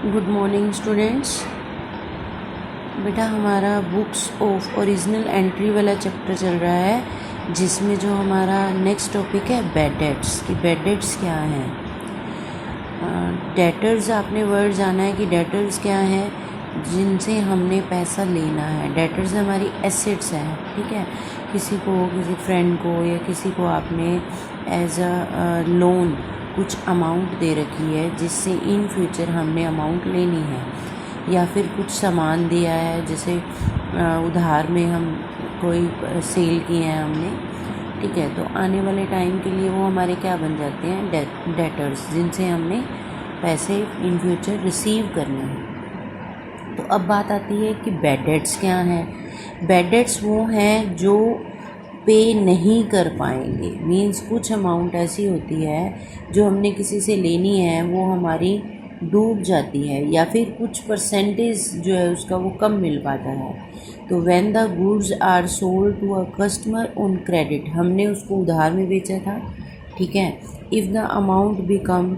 Good morning students. बेटा हमारा books of original entry वाला चैप्टर चल रहा है, जिसमें जो हमारा नेक्स्ट टॉपिक है बैड डेट्स कि बैड डेट्स क्या हैं। डेटर्स आपने वर्ड जाना है कि डेटर्स क्या है, जिनसे हमने पैसा लेना है। डेटर्स हमारी एसेट्स हैं, ठीक है। किसी फ्रेंड को या किसी को आपने एज अ लोन कुछ अमाउंट दे रखी है, जिससे इन फ्यूचर हमने अमाउंट लेनी है, या फिर कुछ सामान दिया है, जैसे उधार में हम कोई सेल किए हैं हमने, ठीक है। तो आने वाले टाइम के लिए वो हमारे क्या बन जाते हैं, डेटर्स, जिनसे हमने पैसे इन फ्यूचर रिसीव करने हैं। तो अब बात आती है कि बैड डेट्स क्या हैं। बैड डेट्स वो हैं जो पे नहीं कर पाएंगे। मींस कुछ अमाउंट ऐसी होती है जो हमने किसी से लेनी है, वो हमारी डूब जाती है, या फिर कुछ परसेंटेज जो है उसका वो कम मिल पाता है। तो when the goods are sold to a customer on credit, हमने उसको उधार में बेचा था, ठीक है। If the amount become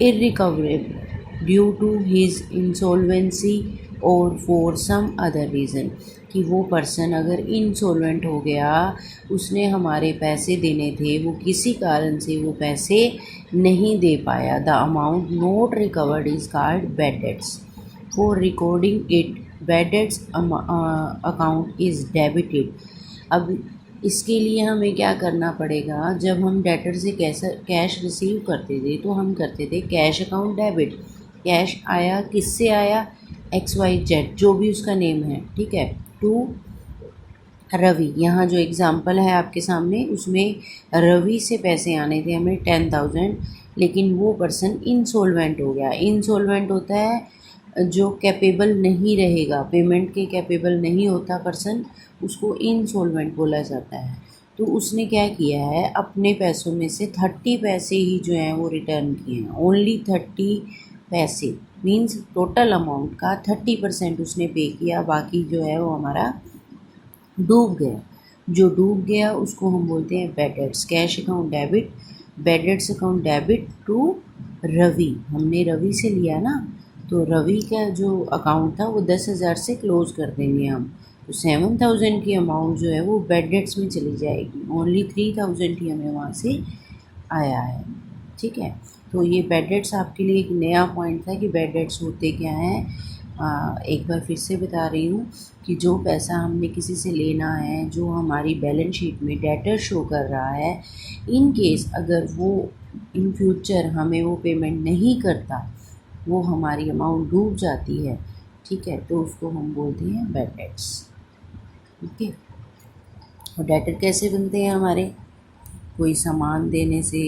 irrecoverable due to his insolvency और फॉर सम अदर रीज़न, कि वो पर्सन अगर इंसॉल्वेंट हो गया, उसने हमारे पैसे देने थे, वो किसी कारण से वो पैसे नहीं दे पाया, the amount not recovered is called bad debts. For recording it bad debts account is debited. अब इसके लिए हमें क्या करना पड़ेगा, जब हम डेटर से कैश रिसीव करते थे तो हम करते थे कैश अकाउंट डेबिट। कैश आया, किससे आया, XYZ जो भी उसका नेम है, ठीक है, टू रवि। यहाँ जो एग्ज़ाम्पल है आपके सामने, उसमें रवि से पैसे आने थे हमें 10,000, लेकिन वो पर्सन इंसॉल्वेंट हो गया। इंसॉल्वेंट होता है जो कैपेबल नहीं रहेगा, पेमेंट के कैपेबल नहीं होता पर्सन, उसको इंसॉल्वेंट बोला जाता है। तो उसने क्या किया है, अपने पैसों में से 30 पैसे ही जो हैं वो रिटर्न किए हैं। ओनली 30 पैसे, मीन्स टोटल अमाउंट का 30% उसने पे किया, बाकी जो है वो हमारा डूब गया। जो डूब गया उसको हम बोलते हैं bad debts. Cash account debit, bad debts account debit to Ravi. हमने रवि से लिया ना, तो रवि का जो अकाउंट था वो 10,000 से क्लोज़ कर देंगे हम, तो 7,000 की अमाउंट जो है वो बैड डेट्स में चली जाएगी। ओनली 3,000 ही हमें वहाँ से आया है, ठीक है। तो ये बैड डेट्स आपके लिए एक नया पॉइंट था कि बैड डेट्स होते क्या हैं। एक बार फिर से बता रही हूँ कि जो पैसा हमने किसी से लेना है, जो हमारी बैलेंस शीट में डेटर शो कर रहा है, इन केस अगर वो इन फ्यूचर हमें वो पेमेंट नहीं करता, वो हमारी अमाउंट डूब जाती है, ठीक है, तो उसको हम बोलते हैं बैड डेट्स, ठीक है। और डेटर कैसे बनते हैं हमारे, कोई सामान देने से,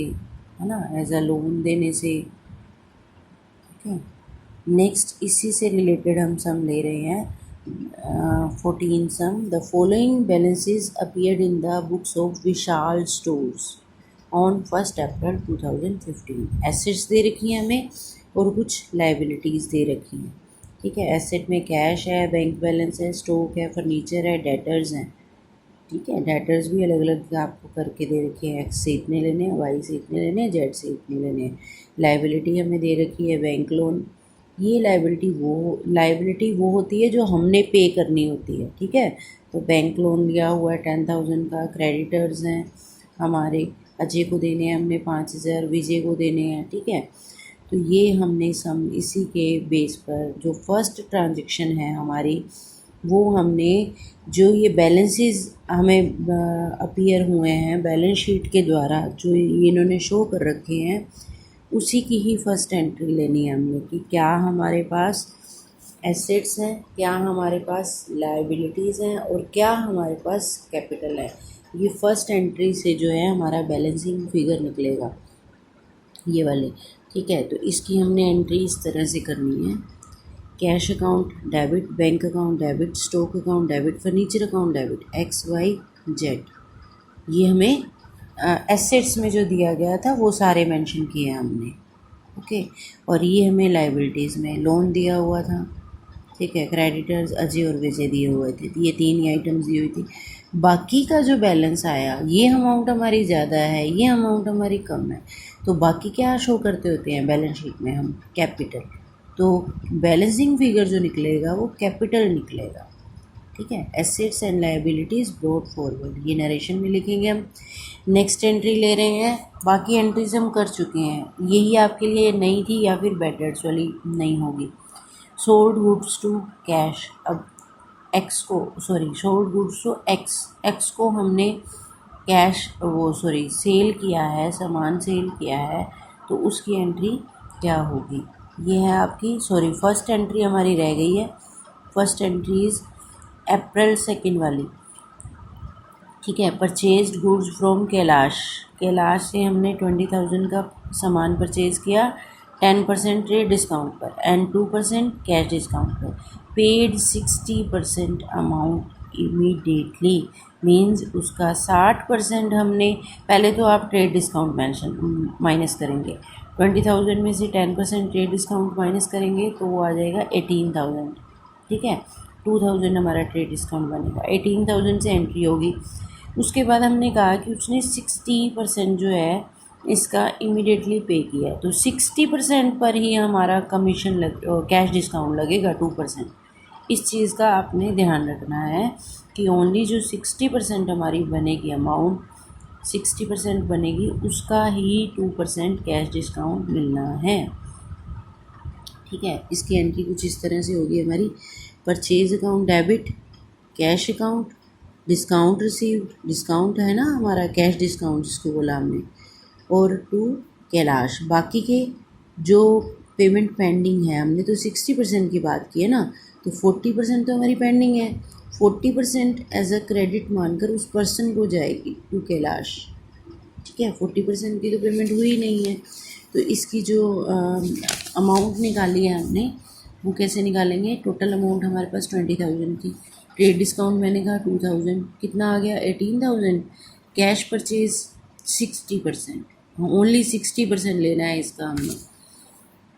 है ना, एज अ लोन देने से, ठीक है। नेक्स्ट इसी से रिलेटेड हम सम ले रहे हैं 14 sum. The following balances appeared in the books of Vishal stores on 1 April 2015। Assets दे रखी हैं हमें और कुछ लाइबिलिटीज़ दे रखी हैं, ठीक है। एसेट में कैश है, बैंक बैलेंस है, स्टॉक है, फर्नीचर है, डेटर्स हैं, ठीक है। डेटर्स भी अलग अलग आपको करके दे रखे हैं, एक्स से इतने लेने हैं, वाई से इतने लेने हैं, जेड से इतने लेने हैं। लाइबिलिटी हमें दे रखी है बैंक लोन। ये लाइबिलिटी वो होती है जो हमने पे करनी होती है, ठीक है। तो बैंक लोन लिया हुआ है 10,000 का। क्रेडिटर्स हैं हमारे, अजय को देने हैं हमने 5,000, विजय को देने हैं, ठीक है। तो ये हमने सम इसी के बेस पर जो फर्स्ट ट्रांजेक्शन है हमारी, वो हमने जो ये बैलेंसेस हमें अपीयर हुए हैं बैलेंस शीट के द्वारा, जो ये इन्होंने शो कर रखे हैं, उसी की ही फर्स्ट एंट्री लेनी है हमने, कि क्या हमारे पास एसेट्स हैं, क्या हमारे पास लायबिलिटीज़ हैं, और क्या हमारे पास कैपिटल है। ये फर्स्ट एंट्री से जो है हमारा बैलेंसिंग फिगर निकलेगा, ये वाले, ठीक है। तो इसकी हमने एंट्री इस तरह से करनी है। Cash account debit, bank account debit, stock account debit, furniture account debit, XYZ। ये हमें एसेट्स में जो दिया गया था वो सारे मेंशन किए हमने, ओके। और ये हमें लाइबिलिटीज़ में लोन दिया हुआ था, ठीक है। क्रेडिटर्स अजय और विजय दिए हुए थे, ये 3 ही आइटम्स दी हुई थी। बाकी का जो बैलेंस आया, ये अमाउंट हमारी ज़्यादा है, ये अमाउंट हमारी कम है, तो बाकी क्या शो करते होते हैं बैलेंस शीट में हम, कैपिटल। तो बैलेंसिंग फिगर जो निकलेगा वो कैपिटल निकलेगा, ठीक है। Assets and liabilities brought forward, ये नरेशन में लिखेंगे हम। नेक्स्ट एंट्री ले रहे हैं, बाकी एंट्रीज हम कर चुके हैं, यही आपके लिए नई थी या फिर बैड डेट्स वाली नहीं होगी। सोल्ड गुड्स टू कैश, अब सोल्ड गुड्स टू एक्स को हमने कैश सेल किया है, सामान सेल किया है, तो उसकी एंट्री क्या होगी, ये है आपकी फर्स्ट एंट्री हमारी रह गई है। फर्स्ट एंट्री इज़ अप्रैल 2 वाली, ठीक है। परचेज्ड गुड्स फ्रॉम कैलाश से हमने 20,000 का सामान परचेज किया 10% ट्रेड डिस्काउंट पर एंड 2% कैश डिस्काउंट पर। पेड 60% अमाउंट इमीडिएटली, मीन्स उसका 60% हमने, पहले तो आप ट्रेड डिस्काउंट माइनस करेंगे, 20,000 में से 10% ट्रेड डिस्काउंट माइनस करेंगे तो वो आ जाएगा 18,000, ठीक है। 2,000 हमारा ट्रेड डिस्काउंट बनेगा, 18,000 से एंट्री होगी। उसके बाद हमने कहा कि उसने 60% जो है इसका इमीडिएटली पे किया है, तो 60% पर ही हमारा कमीशन कैश डिस्काउंट लगेगा 2%। इस चीज़ का आपने ध्यान रखना है कि ओनली जो 60% हमारी बनेगी अमाउंट, 60% बनेगी, उसका ही 2% कैश डिस्काउंट मिलना है, ठीक है। इसकी एंट्री कुछ इस तरह से होगी हमारी। Purchase account debit, cash account, discount received, discount है ना हमारा, कैश डिस्काउंट जिसको बोला हमने, और टू कैलाश। बाकी के जो पेमेंट पेंडिंग है, हमने तो 60% की बात की है ना, तो 40% तो हमारी पेंडिंग है, 40% एज अ क्रेडिट मानकर उस पर्सन को जाएगी टू कैलाश, ठीक है। 40% की तो पेमेंट हुई नहीं है, तो इसकी जो अमाउंट निकाली है हमने वो कैसे निकालेंगे। टोटल अमाउंट हमारे पास 20,000 थी, ट्रेड डिस्काउंट मैंने कहा 2,000, कितना आ गया 18,000। कैश परचेज 60%, ओनली 60% लेना है इसका हमने,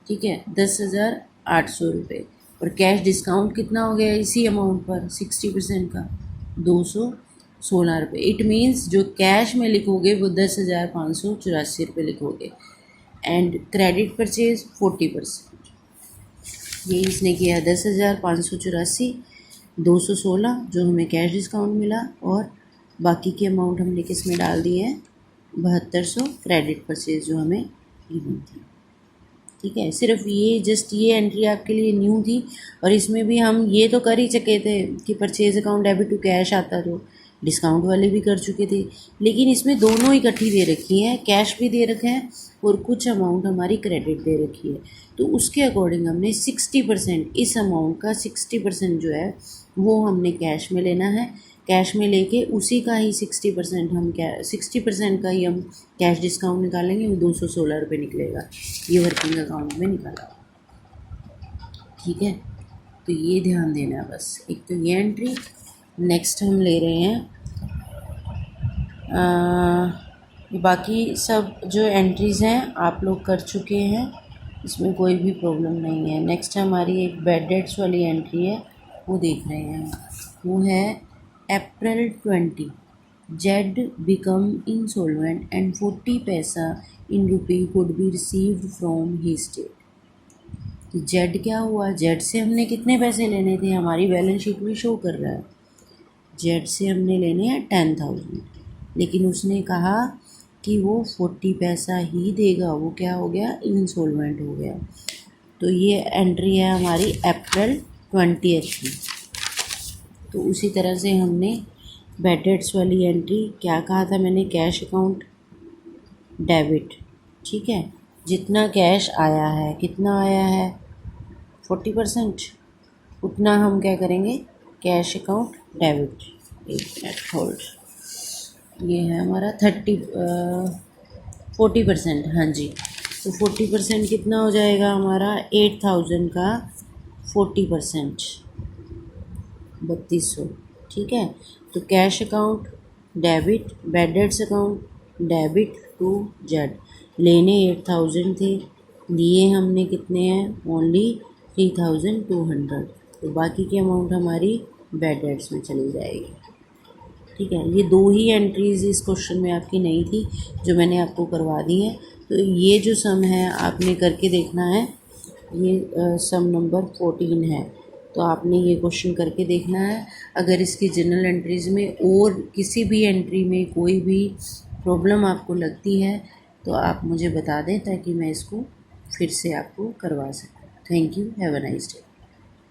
ठीक है, 10,800 रुपये। और कैश डिस्काउंट कितना हो गया इसी अमाउंट पर 60% का, 216 रुपये। इट मीन्स जो कैश में लिखोगे वो 10,584 रुपये लिखोगे। एंड क्रेडिट परचेज 40%, ये इसने किया 10,584, 216 जो हमें कैश डिस्काउंट मिला, और बाकी की अमाउंट हमने किस में डाल दी है, 7200 क्रेडिट परचेज जो हमें गिनी थी, ठीक है। सिर्फ ये जस्ट ये एंट्री आपके लिए न्यू थी, और इसमें भी हम ये तो कर ही चुके थे कि purchase account debit to cash आता, तो डिस्काउंट वाले भी कर चुके थे, लेकिन इसमें दोनों इकट्ठी दे रखी हैं, कैश भी दे रखे हैं और कुछ अमाउंट हमारी क्रेडिट दे रखी है। तो उसके अकॉर्डिंग हमने 60%, इस अमाउंट का 60% जो है वो हमने कैश में लेना है। कैश में लेके उसी का ही 60% का ही हम कैश डिस्काउंट निकालेंगे, वो 216 रुपये निकलेगा, ये वर्किंग अकाउंट में निकाला, ठीक है। तो ये ध्यान देना है बस, एक तो ये एंट्री। नेक्स्ट हम ले रहे हैं बाकी सब जो एंट्रीज़ हैं आप लोग कर चुके हैं, इसमें कोई भी प्रॉब्लम नहीं है। नेक्स्ट हमारी एक बैड डेट्स वाली एंट्री है, वो देख रहे हैं, वो है April 20, Z become insolvent and 40 paisa in rupee could be received from he state. तो जेड क्या हुआ, जेड से हमने कितने पैसे लेने थे, हमारी बैलेंस शीट में शो कर रहा है, जेड से हमने लेने हैं 10,000, लेकिन उसने कहा कि वो 40 पैसा ही देगा, वो क्या हो गया, इंसॉल्वेंट हो गया। तो ये एंट्री है हमारी अप्रैल 20 की। तो उसी तरह से हमने बैड डेट्स वाली एंट्री क्या कहा था मैंने, कैश अकाउंट डेबिट, ठीक है, जितना कैश आया है, कितना आया है 40%, उतना हम क्या करेंगे, कैश अकाउंट डेबिट। एक मिनट होल्ड, ये है हमारा 40%, हाँ जी। तो 40% कितना हो जाएगा हमारा, 8,000 का 40% 3200, ठीक है। तो cash account debit, bad debts account debit to Z, लेने 8,000 थे, लिए हमने कितने हैं, ओनली 3,200, तो बाकी की अमाउंट हमारी बैड डेट्स में चली जाएगी, ठीक है। ये दो ही एंट्रीज़ इस क्वेश्चन में आपकी नहीं थी जो मैंने आपको करवा दी है। तो ये जो सम है आपने करके देखना है, ये सम नंबर 14 है। तो आपने ये क्वेश्चन करके देखना है। अगर इसकी जनरल एंट्रीज़ में और किसी भी एंट्री में कोई भी प्रॉब्लम आपको लगती है तो आप मुझे बता दें ताकि मैं इसको फिर से आपको करवा सकूँ। Thank you, have a nice day.